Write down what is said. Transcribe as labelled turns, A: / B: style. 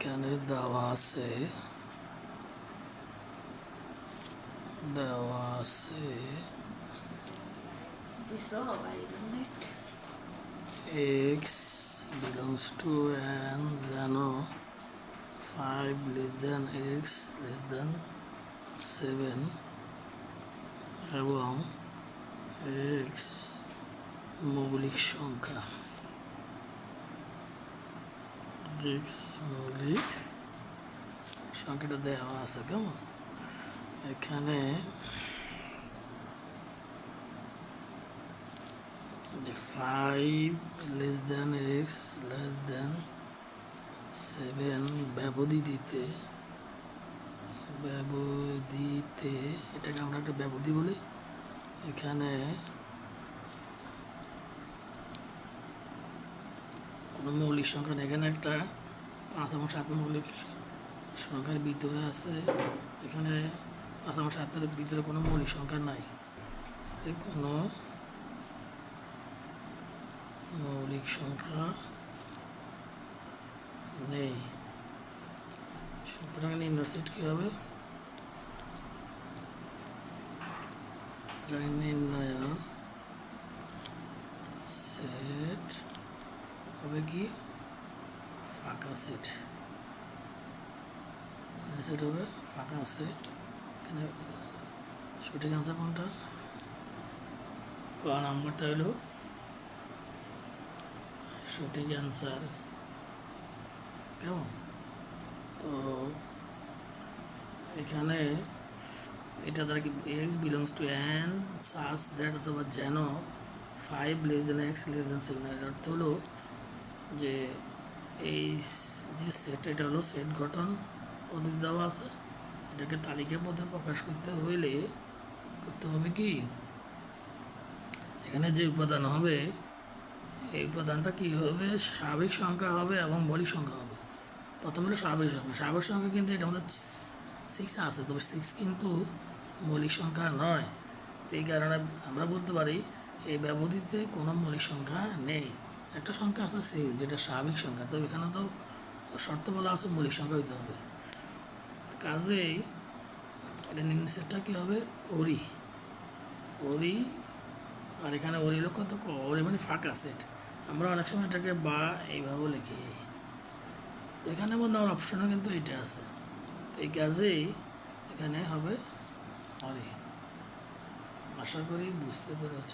A: এখানে দেওয়া আছে x belongs to n যেন 5 less than x less than 7 এবং x মৌলিক সংখ্যা x মৌলিক সংখ্যাটা দেওয়া আছে কেমন এখানে যে 5 less than x less than 7 ব্যবধিতে এটাকে আমরা একটা ব্যবধি বলি এখানে কোনো মৌলিক সংখ্যা নেই এখানে একটা 5 এবং 7 মৌলিক সংখ্যার ভিতরে আছে এখানে 5 এবং 7 এর ভিতরে কোনো মৌলিক সংখ্যা নাই কোনো মৌলিক সংখ্যা নেই সুতরাং নির্ণয় সেট কি হবে নির্ণয় সেট হবে কি ফাঁকা সেট হবে ফাঁকা সেট এখানে সঠিক আনসার কোনটা ক নাম্বারটা হলো সঠিক অ্যান্সার কেমন তো এখানে এটা দ্বারা কি x belongs to n such that অথবা যেন 5 less than x less than 7 এর অর্থ হলো যে এই যে সেট এটা হলো সেট গঠন পদ্ধতি দেওয়া আছে এটাকে তালিকা পদ্ধতি প্রকাশ করতে হইলে করতে হবে কি এখানে যে উপাদান হবে এই উপাদানটা কি হবে স্বাভাবিক সংখ্যা হবে এবং মৌলিক সংখ্যা হবে প্রথমে হলো স্বাভাবিক সংখ্যা কিন্তু এটা আমাদের 6 আছে তবে 6 কিন্তু মৌলিক সংখ্যা নয় এই কারণে আমরা বলতে পারি এই ব্যবধিতে কোনো মৌলিক সংখ্যা নেই একটা সংখ্যা আছে 6 যেটা স্বাভাবিক সংখ্যা তবে এখানে তো শর্ত বলা আছে মৌলিক সংখ্যা হইতে হবে কাজেই এটা নির্ণয় সেটটা কী হবে ওরি আর এখানে ওরি হলো কত ওরি মানে ফাঁকা সেট আমরা অনেক সময় এটাকে বা এইভাবে লিখি এখানে মধ্যে আমার অপশনও কিন্তু এটা আছে এই কাজেই এখানে হবে ওরি আশা করি বুঝতে পেরেছ